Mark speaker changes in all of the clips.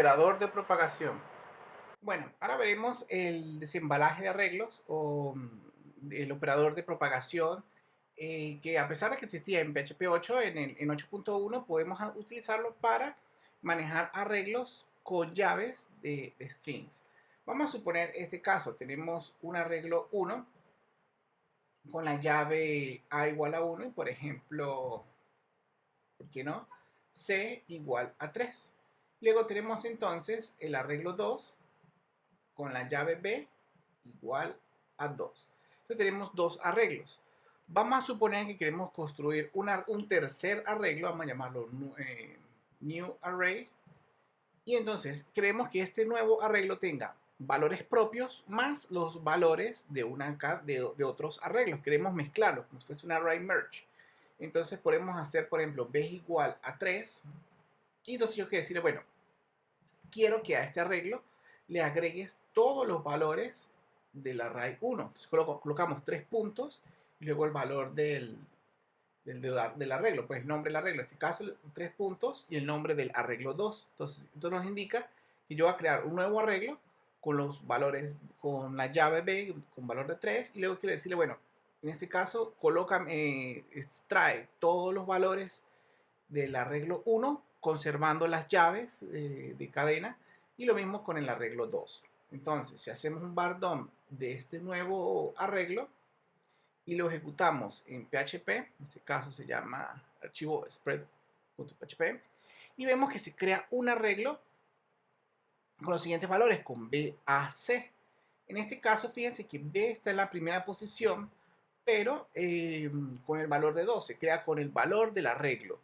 Speaker 1: Operador de propagación. Bueno, ahora veremos el desembalaje de arreglos o el operador de propagación que a pesar de que existía en PHP 8, en 8.1 podemos utilizarlo para manejar arreglos con llaves de strings. Vamos a suponer este caso. Tenemos un arreglo 1 con la llave A igual a 1 y por ejemplo, ¿por qué no? C igual a 3. Luego tenemos entonces el arreglo 2 con la llave B igual a 2. Entonces tenemos dos arreglos. Vamos a suponer que queremos construir un tercer arreglo, vamos a llamarlo New Array. Y entonces queremos que este nuevo arreglo tenga valores propios más los valores de otros arreglos. Queremos mezclarlos, como si fuese un array merge. Entonces podemos hacer, por ejemplo, B igual a 3. Y entonces yo quiero decirle, bueno, quiero que a este arreglo le agregues todos los valores del array 1. Entonces colocamos 3 puntos y luego el valor del arreglo, pues el nombre del arreglo, en este caso 3 puntos y el nombre del arreglo 2. Entonces, esto nos indica que yo voy a crear un nuevo arreglo con los valores, con la llave B con valor de 3 y luego quiero decirle, bueno, en este caso extrae todos los valores del arreglo 1 conservando las llaves de cadena y lo mismo con el arreglo 2. Entonces, si hacemos un bar DOM de este nuevo arreglo y lo ejecutamos en PHP, en este caso se llama archivo spread.php, y vemos que se crea un arreglo con los siguientes valores, con B a C. En este caso, fíjense que B está en la primera posición, pero con el valor de 2, se crea con el valor del arreglo.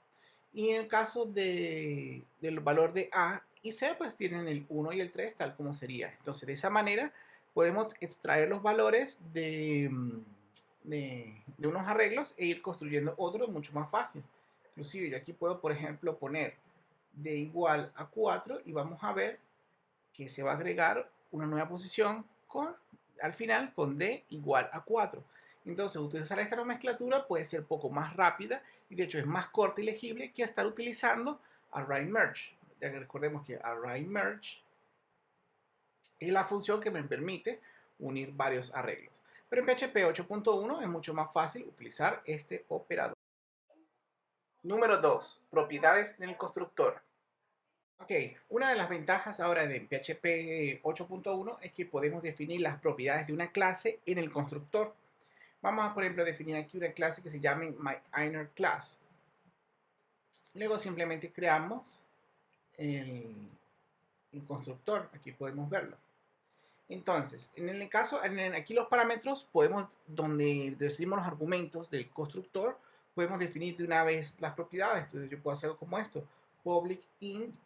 Speaker 1: Y en el caso del valor de A y C, pues tienen el 1 y el 3 tal como sería. Entonces, de esa manera podemos extraer los valores de unos arreglos e ir construyendo otros mucho más fácil. Inclusive yo aquí puedo, por ejemplo, poner D igual a 4 y vamos a ver que se va a agregar una nueva posición al final con D igual a 4. Entonces, utilizar esta nomenclatura puede ser un poco más rápida y de hecho es más corta y legible que estar utilizando array merge. Ya que recordemos que array merge es la función que me permite unir varios arreglos. Pero en PHP 8.1 es mucho más fácil utilizar este operador. Número 2. Propiedades en el constructor. Ok, una de las ventajas ahora de PHP 8.1 es que podemos definir las propiedades de una clase en el constructor. Vamos a, por ejemplo, definir aquí una clase que se llame myInnerClass. Luego simplemente creamos el constructor. Aquí podemos verlo. Entonces, en el caso, aquí los parámetros podemos, donde decidimos los argumentos del constructor, podemos definir de una vez las propiedades. Entonces yo puedo hacer algo como esto, public int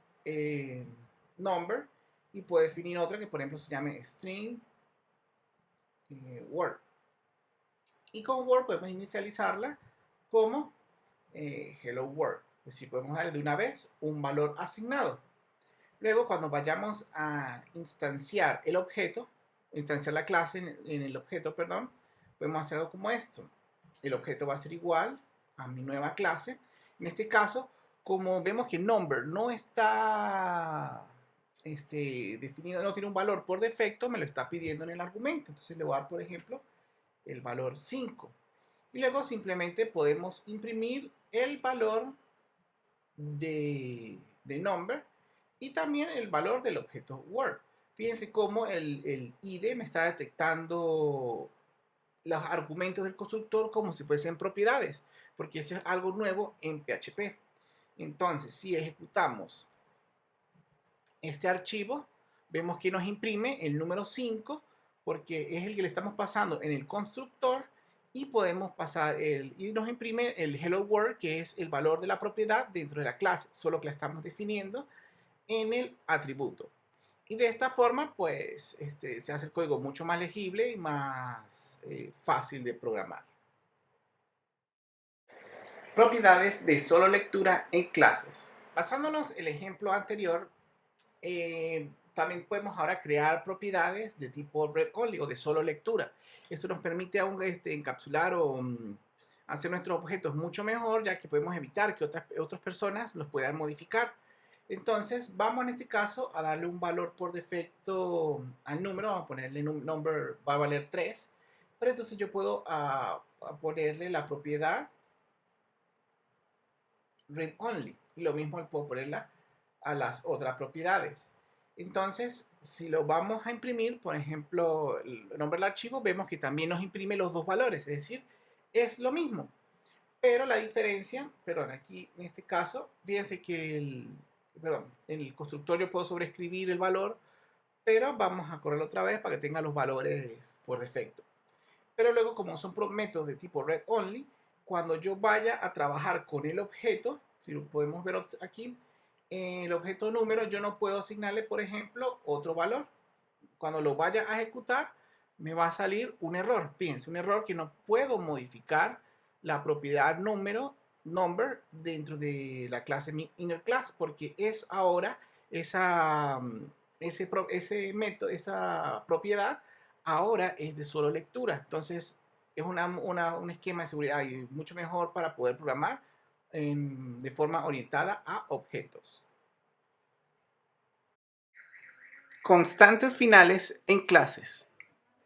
Speaker 1: number, y puedo definir otra que por ejemplo se llame string word. Y con word podemos inicializarla como hello world. Es decir, podemos darle de una vez un valor asignado. Luego, cuando vayamos a instanciar el objeto, instanciar la clase en el objeto, perdón, podemos hacer algo como esto. El objeto va a ser igual a mi nueva clase. En este caso, como vemos que number no está definido, no tiene un valor por defecto, me lo está pidiendo en el argumento. Entonces le voy a dar, por ejemplo, el valor 5. Y luego simplemente podemos imprimir el valor de number y también el valor del objeto word. Fíjense cómo el IDE me está detectando los argumentos del constructor como si fuesen propiedades, porque eso es algo nuevo en PHP. Entonces, si ejecutamos este archivo, vemos que nos imprime el número 5, porque es el que le estamos pasando en el constructor, y podemos pasar y nos imprime el hello world, que es el valor de la propiedad dentro de la clase, solo que la estamos definiendo en el atributo. Y de esta forma, pues, se hace el código mucho más legible y más fácil de programar. Propiedades de solo lectura en clases. Basándonos en el ejemplo anterior, también podemos ahora crear propiedades de tipo read only o de solo lectura. Esto nos permite aún encapsular o hacer nuestros objetos mucho mejor, ya que podemos evitar que otras personas los puedan modificar. Entonces, vamos en este caso a darle un valor por defecto al número. Vamos a ponerle number, va a valer 3. Pero entonces yo puedo a ponerle la propiedad read only. Y lo mismo puedo ponerla a las otras propiedades. Entonces, si lo vamos a imprimir, por ejemplo, el nombre del archivo, vemos que también nos imprime los dos valores. Es decir, es lo mismo. Pero la diferencia, perdón, aquí en este caso, fíjense que en el constructor yo puedo sobreescribir el valor, pero vamos a correrlo otra vez para que tenga los valores por defecto. Pero luego, como son métodos de tipo read only, cuando yo vaya a trabajar con el objeto, si lo podemos ver aquí, el objeto número yo no puedo asignarle, por ejemplo, otro valor. Cuando lo vaya a ejecutar, me va a salir un error. Fíjense, un error que no puedo modificar la propiedad number dentro de la clase inner class, porque es ahora ese método, esa propiedad ahora es de solo lectura. Entonces es un esquema de seguridad y mucho mejor para poder programar de forma orientada a objetos. Constantes finales en clases.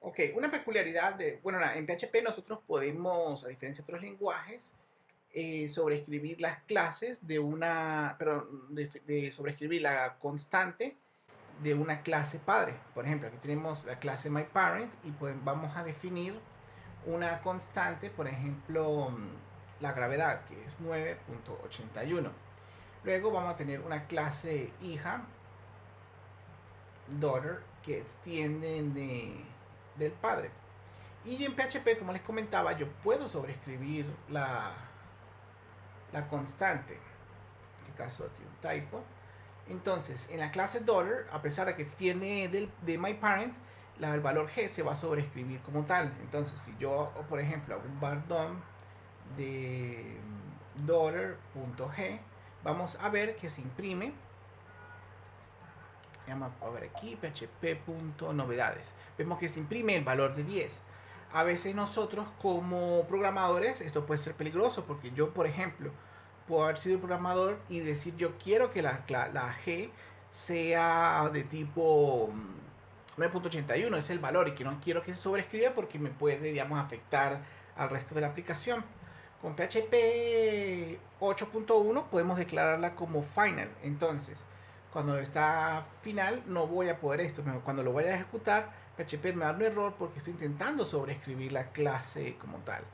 Speaker 1: Ok, una peculiaridad bueno, en PHP nosotros podemos, a diferencia de otros lenguajes, sobreescribir las clases sobreescribir la constante de una clase padre. Por ejemplo, aquí tenemos la clase myParent y pues vamos a definir una constante, por ejemplo, la gravedad, que es 9.81. Luego vamos a tener una clase hija, daughter, que extienden del padre. Y en PHP, como les comentaba, yo puedo sobreescribir la constante. En este caso aquí un typo. Entonces, en la clase daughter, a pesar de que extiende de myParent, el valor g se va a sobreescribir como tal. Entonces, si yo, por ejemplo, hago un var.dom de daughter.g, vamos a ver que se imprime. Vamos a ver aquí, php.novedades. Vemos que se imprime el valor de 10. A veces nosotros como programadores, esto puede ser peligroso porque yo, por ejemplo, puedo haber sido programador y decir yo quiero que la G sea de tipo 9.81, es el valor, y que no quiero que se sobrescriba porque me puede, digamos, afectar al resto de la aplicación. Con PHP 8.1 podemos declararla como final. Entonces, cuando está final no voy a poder esto, pero cuando lo vaya a ejecutar, PHP me va a dar un error porque estoy intentando sobreescribir la clase como tal.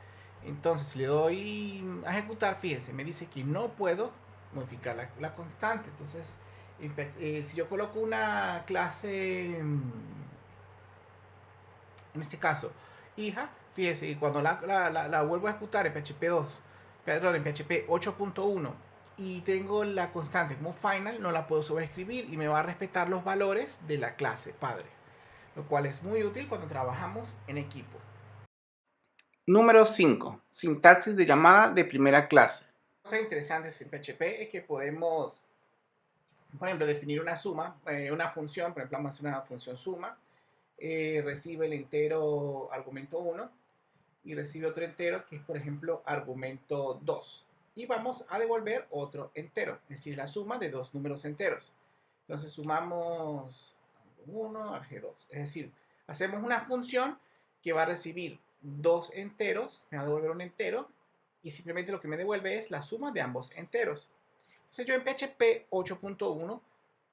Speaker 1: Entonces, si le doy a ejecutar, fíjense, me dice que no puedo modificar la constante. Entonces, si yo coloco una clase, en este caso, hija, fíjense, cuando la vuelvo a ejecutar en PHP 2, perdón, en PHP 8.1, y tengo la constante como final, no la puedo sobreescribir y me va a respetar los valores de la clase padre, lo cual es muy útil cuando trabajamos en equipo. Número 5. Sintaxis de llamada de primera clase. Cosas interesantes en PHP es que podemos, por ejemplo, definir una suma, una función, por ejemplo, vamos a hacer una función suma, recibe el entero argumento 1 y recibe otro entero que es, por ejemplo, argumento 2. Y vamos a devolver otro entero, es decir, la suma de dos números enteros. Entonces sumamos 1 al G2. Es decir, hacemos una función que va a recibir dos enteros, me va a devolver un entero, y simplemente lo que me devuelve es la suma de ambos enteros. Entonces yo en PHP 8.1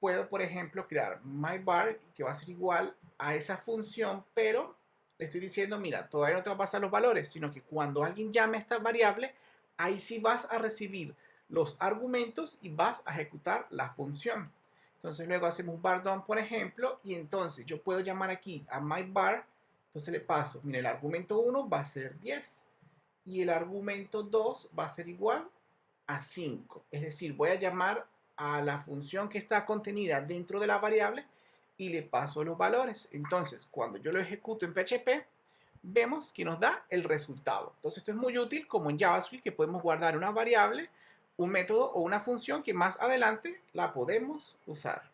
Speaker 1: puedo, por ejemplo, crear myVar, que va a ser igual a esa función, pero le estoy diciendo, mira, todavía no te va a pasar los valores, sino que cuando alguien llame a esta variable, ahí sí vas a recibir los argumentos y vas a ejecutar la función. Entonces luego hacemos un var.dom, por ejemplo, y entonces yo puedo llamar aquí a myVar, entonces le paso, mira, el argumento 1 va a ser 10 y el argumento 2 va a ser igual a 5. Es decir, voy a llamar a la función que está contenida dentro de la variable y le paso los valores. Entonces, cuando yo lo ejecuto en PHP, vemos que nos da el resultado. Entonces, esto es muy útil como en JavaScript, que podemos guardar una variable, un método o una función que más adelante la podemos usar.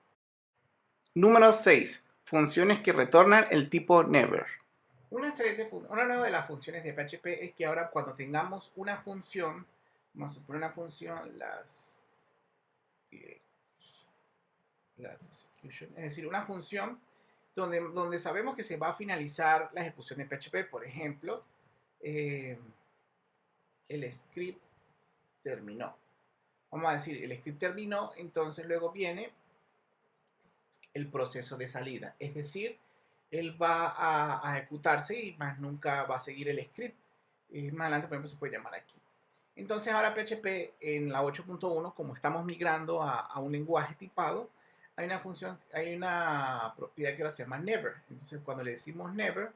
Speaker 1: Número 6. Funciones que retornan el tipo never. Una nueva de las funciones de PHP es que ahora cuando tengamos una función, vamos a poner una función, execution, es decir, una función donde sabemos que se va a finalizar la ejecución de PHP. Por ejemplo, el script terminó. Vamos a decir, el script terminó, entonces luego viene el proceso de salida. Es decir, él va a ejecutarse y más nunca va a seguir el script. Más adelante, por ejemplo, se puede llamar aquí. Entonces ahora PHP en la 8.1, como estamos migrando a un lenguaje tipado, hay una función, hay una propiedad que se llama never. Entonces cuando le decimos never,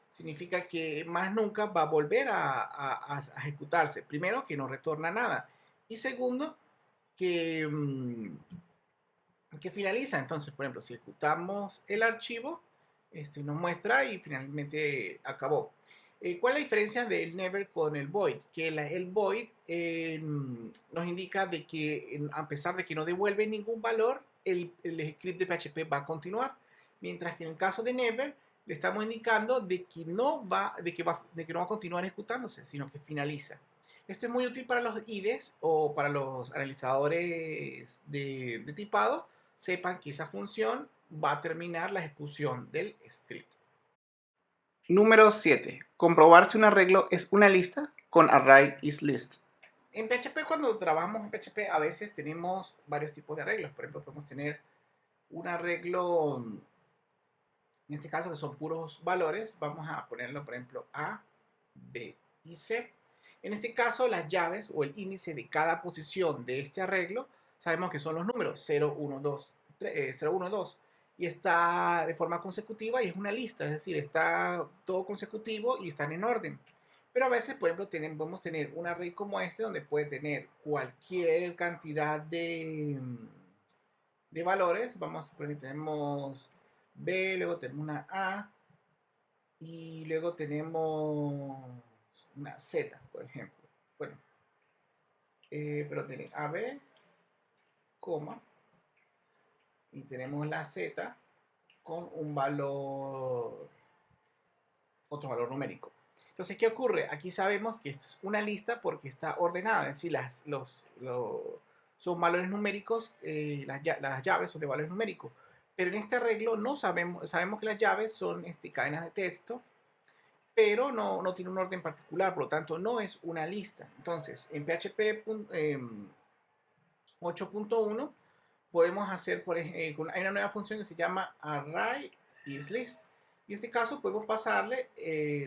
Speaker 1: significa que más nunca va a volver a ejecutarse. Primero, que no retorna nada. Y segundo, que, que finaliza. Entonces, por ejemplo, si ejecutamos el archivo, nos muestra y finalmente acabó. ¿Cuál es la diferencia del never con el void? Que el void nos indica de que a pesar de que no devuelve ningún valor, el script de PHP va a continuar. Mientras que en el caso de never, le estamos indicando de que no va, de que no va a continuar ejecutándose, sino que finaliza. Esto es muy útil para los IDEs o para los analizadores de tipado. Sepan que esa función va a terminar la ejecución del script. Número 7. Comprobar si un arreglo es una lista con ArrayIsList. En PHP, cuando trabajamos en PHP, a veces tenemos varios tipos de arreglos. Por ejemplo, podemos tener un arreglo, en este caso, que son puros valores. Vamos a ponerlo, por ejemplo, A, B y C. En este caso, las llaves o el índice de cada posición de este arreglo, sabemos que son los números 0, 1, 2, 0, 1, 2. Y está de forma consecutiva y es una lista, es decir, está todo consecutivo y están en orden. Pero a veces, por ejemplo, podemos tener un array como este donde puede tener cualquier cantidad de valores. Vamos a poner, tenemos B, luego tenemos una A y luego tenemos una Z, por ejemplo. Bueno, pero tiene AB, coma, y tenemos la Z con un valor, otro valor numérico. Entonces, ¿qué ocurre? Aquí sabemos que esto es una lista porque está ordenada, es decir, son valores numéricos, las llaves son de valores numéricos. Pero en este arreglo no sabemos que las llaves son cadenas de texto, pero no tiene un orden particular, por lo tanto no es una lista. Entonces, en PHP 8.1 podemos hacer, por ejemplo, hay una nueva función que se llama ArrayIsList. Y en este caso podemos pasarle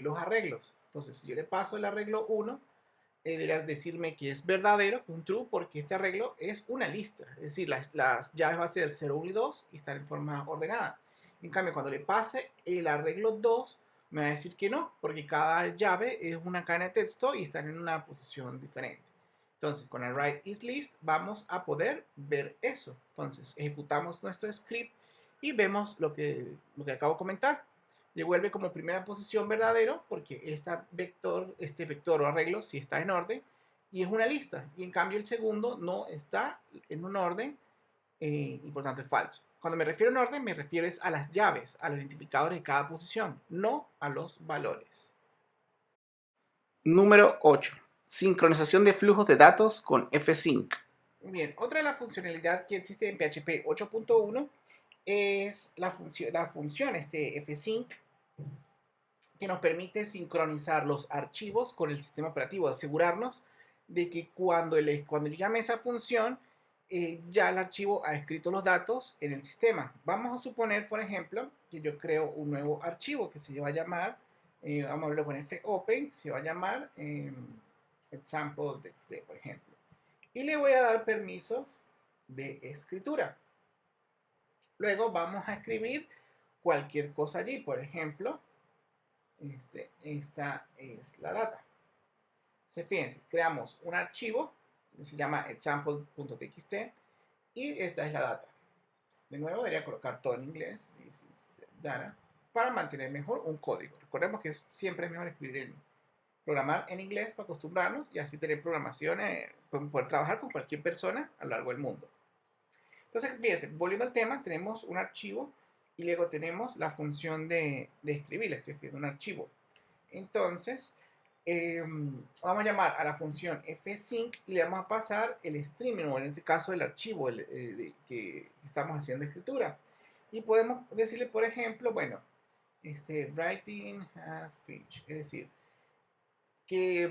Speaker 1: los arreglos. Entonces, si yo le paso el arreglo 1, debería decirme que es verdadero, que es un true, porque este arreglo es una lista. Es decir, las llaves va a ser 0, 1 y 2 y están en forma ordenada. En cambio, cuando le pase el arreglo 2, me va a decir que no, porque cada llave es una cadena de texto y están en una posición diferente. Entonces, con ArrayIsList vamos a poder ver eso. Entonces, ejecutamos nuestro script y vemos lo que acabo de comentar. Devuelve como primera posición verdadero porque este vector o arreglo sí está en orden y es una lista. Y en cambio el segundo no está en un orden y por tanto es falso. Cuando me refiero en orden, me refiero a las llaves, a los identificadores de cada posición, no a los valores. Número 8. Sincronización de flujos de datos con F-Sync. Bien, otra de las funcionalidades que existe en PHP 8.1 es la función F-Sync, que nos permite sincronizar los archivos con el sistema operativo, asegurarnos de que cuando yo llame esa función, ya el archivo ha escrito los datos en el sistema. Vamos a suponer, por ejemplo, que yo creo un nuevo archivo que se va a llamar, vamos a verlo con fopen, se va a llamar example.txt, por ejemplo. Y le voy a dar permisos de escritura. Luego vamos a escribir cualquier cosa allí, por ejemplo, esta es la data. Fíjense, creamos un archivo que se llama example.txt y esta es la data. De nuevo, debería colocar todo en inglés, data, para mantener mejor un código. Recordemos que siempre es mejor programar en inglés para acostumbrarnos y así tener programación, poder trabajar con cualquier persona a lo largo del mundo. Entonces, fíjense, volviendo al tema, tenemos un archivo y luego tenemos la función de escribir. Estoy escribiendo un archivo. Entonces, vamos a llamar a la función fsync y le vamos a pasar el streaming, o en este caso el archivo que estamos haciendo escritura. Y podemos decirle, por ejemplo, bueno, writing has finished, es decir, que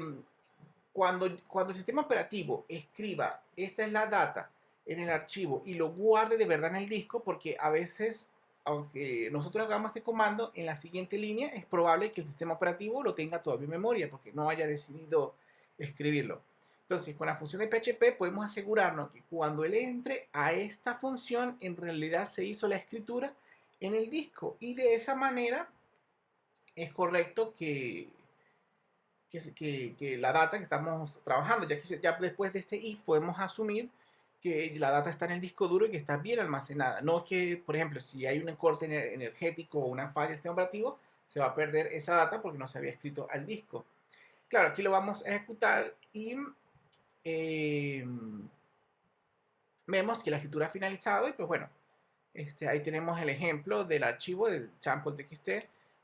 Speaker 1: cuando el sistema operativo escriba, esta es la data en el archivo y lo guarde de verdad en el disco, porque a veces, aunque nosotros hagamos este comando, en la siguiente línea es probable que el sistema operativo lo tenga todavía en memoria, porque no haya decidido escribirlo. Entonces, con la función de PHP podemos asegurarnos que cuando él entre a esta función, en realidad se hizo la escritura en el disco. Y de esa manera es correcto que la data que estamos trabajando, ya después de este if podemos asumir que la data está en el disco duro y que está bien almacenada. No es que, por ejemplo, si hay un corte energético o una falla del sistema operativo, se va a perder esa data porque no se había escrito al disco. Claro, aquí lo vamos a ejecutar y eh, vemos que la escritura ha finalizado y pues bueno, ahí tenemos el ejemplo del archivo del sample.txt,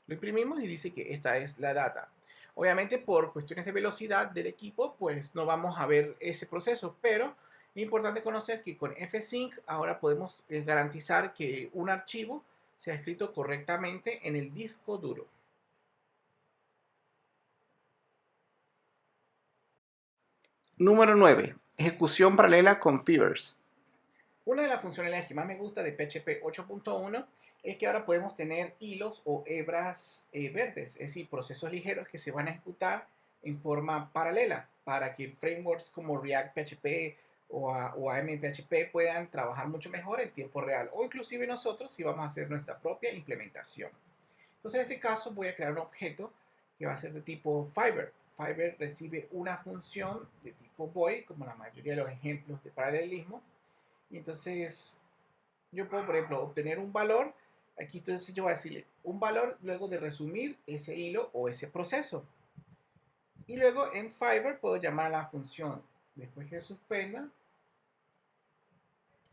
Speaker 1: lo imprimimos y dice que esta es la data. Obviamente por cuestiones de velocidad del equipo, pues no vamos a ver ese proceso, pero es importante conocer que con fsync ahora podemos garantizar que un archivo sea escrito correctamente en el disco duro. Número 9. Ejecución paralela con fibers. Una de las funcionalidades que más me gusta de PHP 8.1 es que ahora podemos tener hilos o hebras verdes, es decir, procesos ligeros que se van a ejecutar en forma paralela para que frameworks como React PHP o AM PHP puedan trabajar mucho mejor en tiempo real, o inclusive nosotros si vamos a hacer nuestra propia implementación. Entonces en este caso voy a crear un objeto que va a ser de tipo Fiber. Fiber recibe una función de tipo void, como la mayoría de los ejemplos de paralelismo, y entonces yo puedo, por ejemplo, obtener un valor. Aquí entonces yo voy a decirle un valor luego de resumir ese hilo o ese proceso. Y luego en Fiverr puedo llamar a la función, después que suspenda,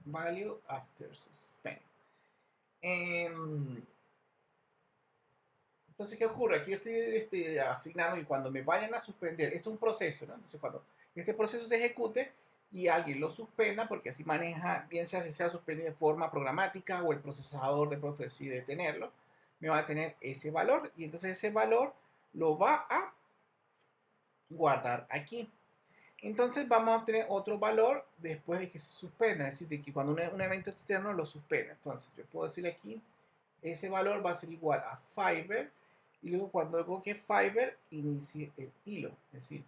Speaker 1: value after suspend. Entonces, ¿qué ocurre? Aquí yo estoy asignando y cuando me vayan a suspender, esto es un proceso, ¿no? Entonces, cuando este proceso se ejecute y alguien lo suspenda, porque así maneja, bien sea si sea suspendido de forma programática o el procesador de pronto decide tenerlo, me va a tener ese valor y entonces ese valor lo va a guardar aquí. Entonces vamos a obtener otro valor después de que se suspenda, es decir, de que cuando un evento externo lo suspenda. Entonces yo puedo decirle aquí, ese valor va a ser igual a Fiverr y luego cuando digo que Fiverr inicie el hilo. Es decir,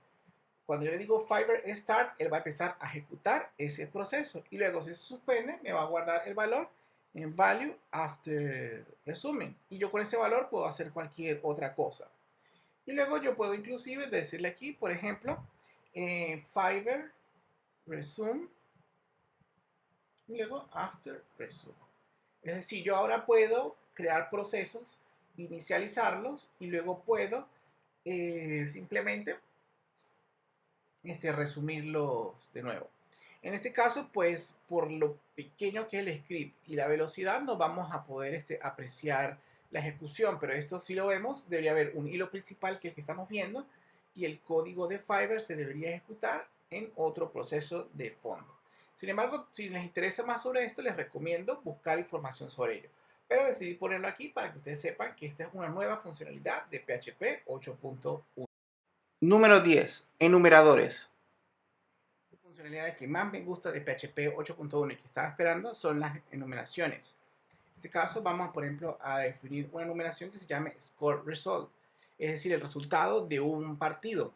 Speaker 1: cuando yo le digo Fiverr Start, él va a empezar a ejecutar ese proceso y luego si se suspende me va a guardar el valor en value after resuming y yo con ese valor puedo hacer cualquier otra cosa. Y luego yo puedo inclusive decirle aquí, por ejemplo, Fiverr resume y luego after resume. Es decir, yo ahora puedo crear procesos, inicializarlos y luego puedo simplemente resumirlos de nuevo. En este caso, pues por lo pequeño que es el script y la velocidad, no vamos a poder apreciar la ejecución, pero esto sí lo vemos, debería haber un hilo principal que es el que estamos viendo y el código de Fiverr se debería ejecutar en otro proceso de fondo. Sin embargo, si les interesa más sobre esto, les recomiendo buscar información sobre ello. Pero decidí ponerlo aquí para que ustedes sepan que esta es una nueva funcionalidad de PHP 8.1. Número 10. Enumeradores. Las funcionalidades que más me gusta de PHP 8.1 y que estaba esperando son las enumeraciones. En este caso vamos, por ejemplo, a definir una enumeración que se llame score result, es decir, el resultado de un partido,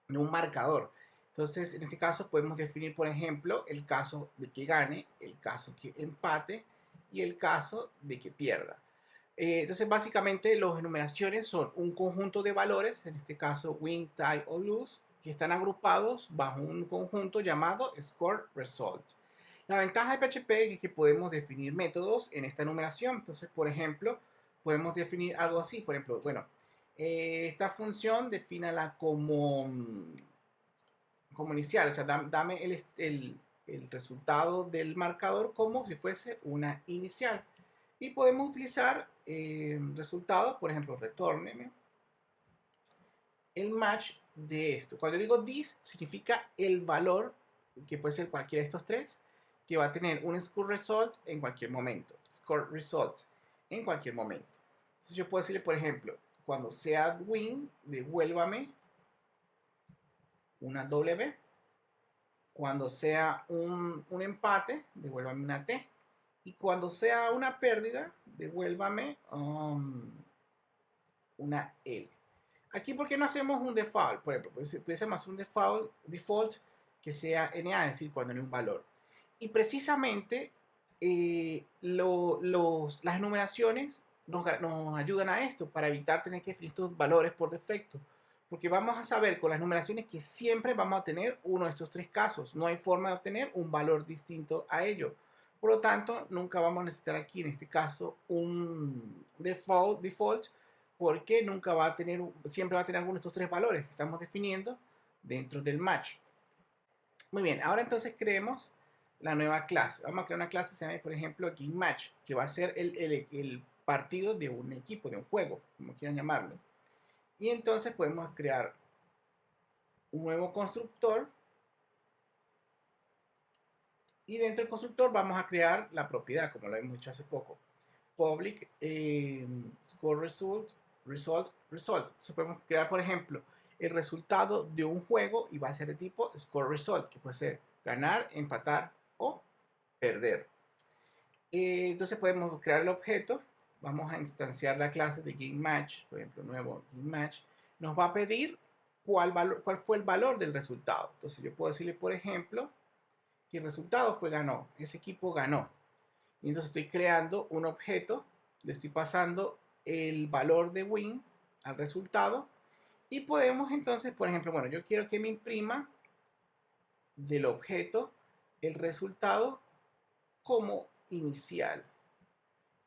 Speaker 1: de un marcador. Entonces, en este caso podemos definir, por ejemplo, el caso de que gane, el caso que empate y el caso de que pierda. Entonces, básicamente, las enumeraciones son un conjunto de valores, en este caso win, tie o lose, que están agrupados bajo un conjunto llamado score result. La ventaja de PHP es que podemos definir métodos en esta enumeración. Entonces, por ejemplo, podemos definir algo así. Por ejemplo, bueno, esta función defínala como inicial. O sea, dame el resultado del marcador como si fuese una inicial. Y podemos utilizar resultados, por ejemplo, retórneme el match de esto. Cuando digo this, significa el valor, que puede ser cualquiera de estos tres, que va a tener un score result en cualquier momento. Score result en cualquier momento. Entonces yo puedo decirle, por ejemplo, cuando sea win, devuélvame una W. Cuando sea un empate, devuélvame una T. Y cuando sea una pérdida, devuélvame una L. Aquí, ¿por qué no hacemos un default? Por ejemplo, pudiésemos hacer un default que sea NA, es decir, cuando no hay un valor. Y precisamente las numeraciones nos ayudan a esto, para evitar tener que definir estos valores por defecto. Porque vamos a saber con las numeraciones que siempre vamos a tener uno de estos tres casos. No hay forma de obtener un valor distinto a ello. Por lo tanto, nunca vamos a necesitar aquí, en este caso, un default, porque nunca va a tener, siempre va a tener alguno de estos tres valores que estamos definiendo dentro del match. Muy bien, ahora entonces creemos la nueva clase. Vamos a crear una clase que se llama, por ejemplo, Game Match, que va a ser el partido de un equipo, de un juego, como quieran llamarlo. Y entonces podemos crear un nuevo constructor. Y dentro del constructor vamos a crear la propiedad, como lo hemos hecho hace poco. Public score result. Entonces podemos crear, por ejemplo, el resultado de un juego y va a ser de tipo score result, que puede ser ganar, empatar o perder. Entonces podemos crear el objeto. Vamos a instanciar la clase de GameMatch, por ejemplo, nuevo GameMatch. Nos va a pedir cuál fue el valor del resultado. Entonces yo puedo decirle, por ejemplo, que el resultado fue ganó. Ese equipo ganó. Y entonces estoy creando un objeto, le estoy pasando el valor de win al resultado. Y podemos entonces, por ejemplo, bueno, yo quiero que me imprima del objeto el resultado como inicial.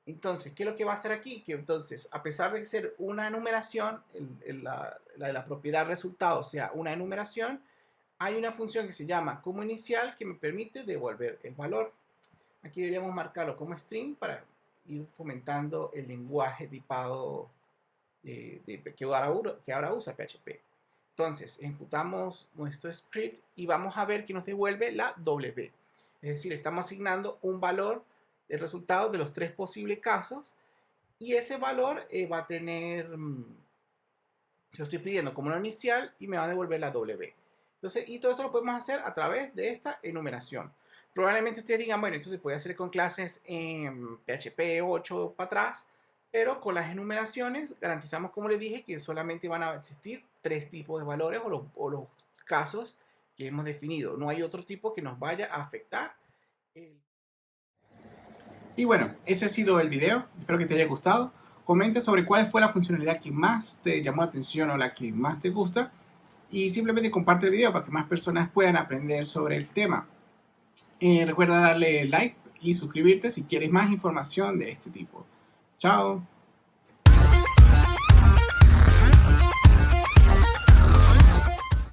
Speaker 1: Entonces, ¿qué es lo que va a hacer aquí? Que entonces, a pesar de ser una enumeración, la propiedad resultado sea una enumeración, hay una función que se llama como inicial que me permite devolver el valor. Aquí deberíamos marcarlo como string para ir fomentando el lenguaje tipado que ahora usa PHP. Entonces, ejecutamos nuestro script y vamos a ver que nos devuelve la W. Es decir, estamos asignando un valor del resultado de los tres posibles casos y ese valor va a tener, se lo estoy pidiendo como una inicial y me va a devolver la W. Entonces, y todo esto lo podemos hacer a través de esta enumeración. Probablemente ustedes digan, bueno, entonces puede hacer con clases en PHP 8 para atrás, pero con las enumeraciones garantizamos, como les dije, que solamente van a existir tres tipos de valores o los casos que hemos definido. No hay otro tipo que nos vaya a afectar. Y bueno, ese ha sido el video. Espero que te haya gustado. Comenta sobre cuál fue la funcionalidad que más te llamó la atención o la que más te gusta. Y simplemente comparte el video para que más personas puedan aprender sobre el tema. Recuerda darle like y suscribirte si quieres más información de este tipo. Chao.